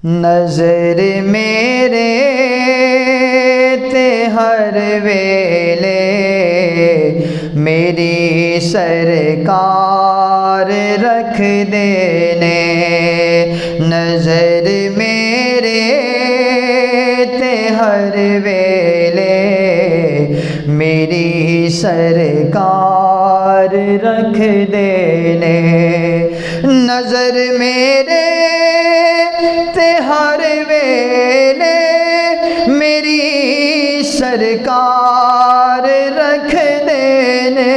نظر میرے تے ہر ویلے میری سرکار رکھ دینے، نظر میرے تے ہر ویلے میری سرکار رکھ دینے، نظر میرے تے ہر ویلے میری سرکار رکھ دینے،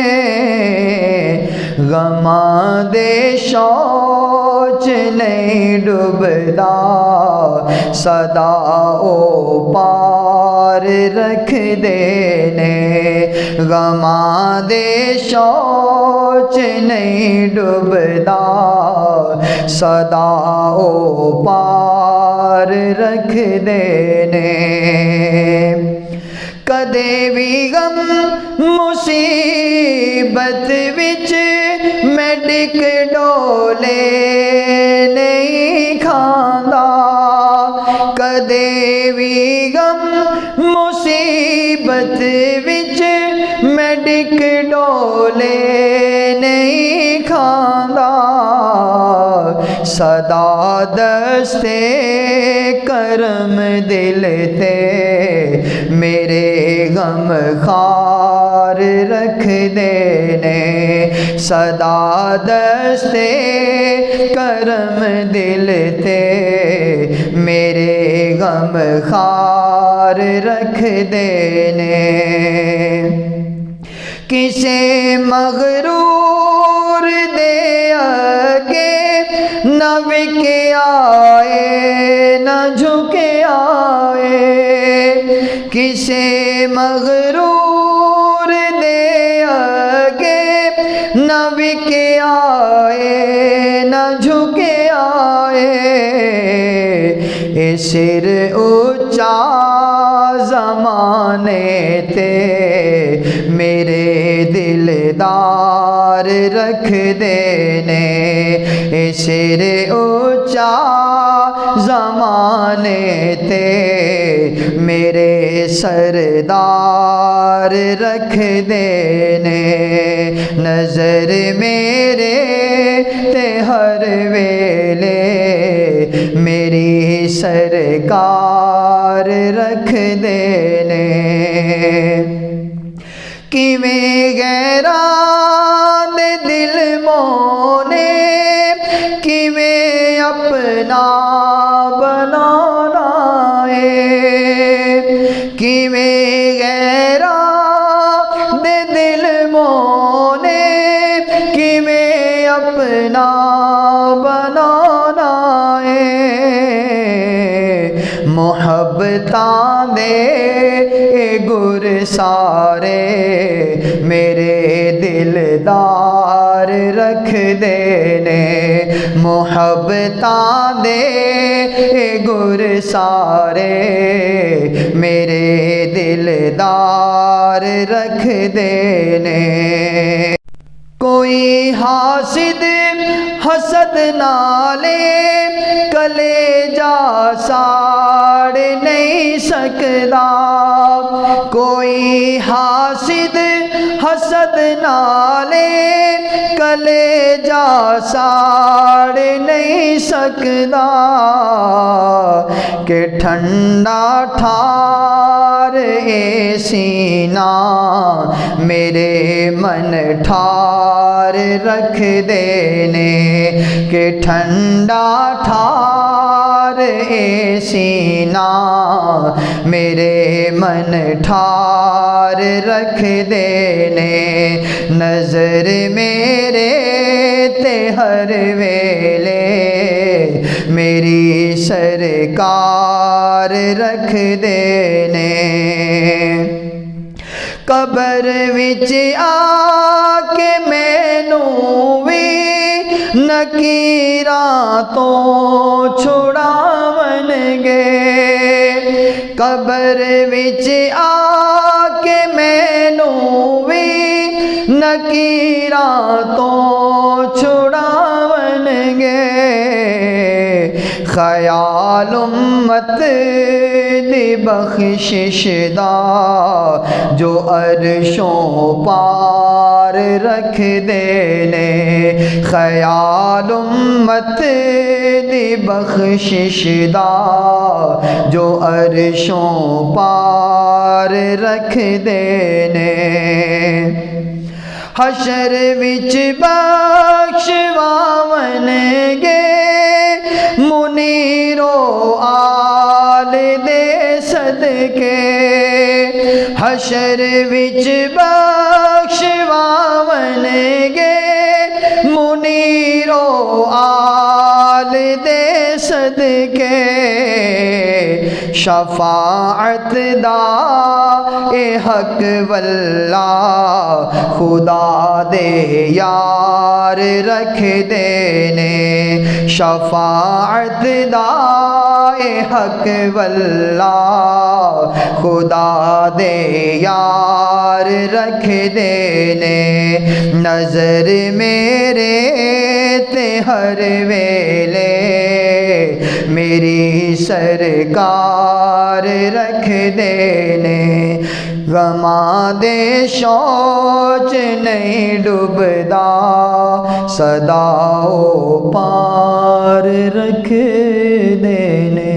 غماں دے شوچ نہیں ڈوبدا سدا او پار رکھ دینے، غماں دے شوچ نہیں ڈوبدا سدا او پار رکھ دینے، کدے بھی غم مصیبت وچ میں ڈک ڈولے نہیں کھاندا، کدے بھی غم مصیبت وچ میں ڈک ڈولے نہیں کھاندا، سدا دستے کرم دل تے میرے غم خار رکھ دینے، سدا دستے کرم دل تے میرے غم خار رکھ دینے، کسے مغرور دے اگے نہ وکے آئے نہ جھکے آئے، کسے مغرور دے اگے نہ وکے آئے نہ جھکے آئے، اے سر اونچا زمانے تے میرے دلدار رکھ دینے، اے سر اونچا زمانے تے میرے سردار رکھ دینے، نظر میرے تے ہر ویلے میری سرکار رکھ دینے، کیویں غیراں دے دل مونے کیویں اپنا بنانا ہے، کیویں غیراں دے دل مونے کیویں اپنا بنانا ہے، محبتاں دے گر سارے میرے دلدار رکھ دینے، محبتاں دے گر سارے میرے دلدار رکھ دینے، کوئی حاسد حسد نالے کلیجا ساڑ نہیں سکدا، کوئی حاسد حسد نالے کلیجا ساڑ نہیں سکدا، کہ ٹھنڈا ٹھار اے سینہ میرے من ٹھار رکھ دینے، کہ ٹھنڈا ٹھار اے سینہ میرے من ٹھار رکھ دینے، نظر میرے تے ہر ویلے میری سرکار رکھ دینے، قبر وچ آ کے مینوں وی نکیراں تو چھڑاون گے، قبر وچ آ کے مینوں وی نکیراں تو چھڑاون گے، خیال امت دی بخشش دا جو عرشوں پار رکھ دینے، خیال امت دی بخشش دا جو عرشوں پار رکھ دینے، حشر وچ بخشواون گے منیرو آل دے صدقے، حشر وچ بخشواون گے منیرو آل دے صدقے، شفاعت دا اے حق واللہ خدا دے یار رکھ دینے، شفاعت دا اے حق واللہ خدا دے یار رکھ دینے، نظر میرے تے ہر ویلے میری سرکار رکھ دینے، غماں دے شوچ نہیں ڈوبدا سدا او پار رکھ دینے۔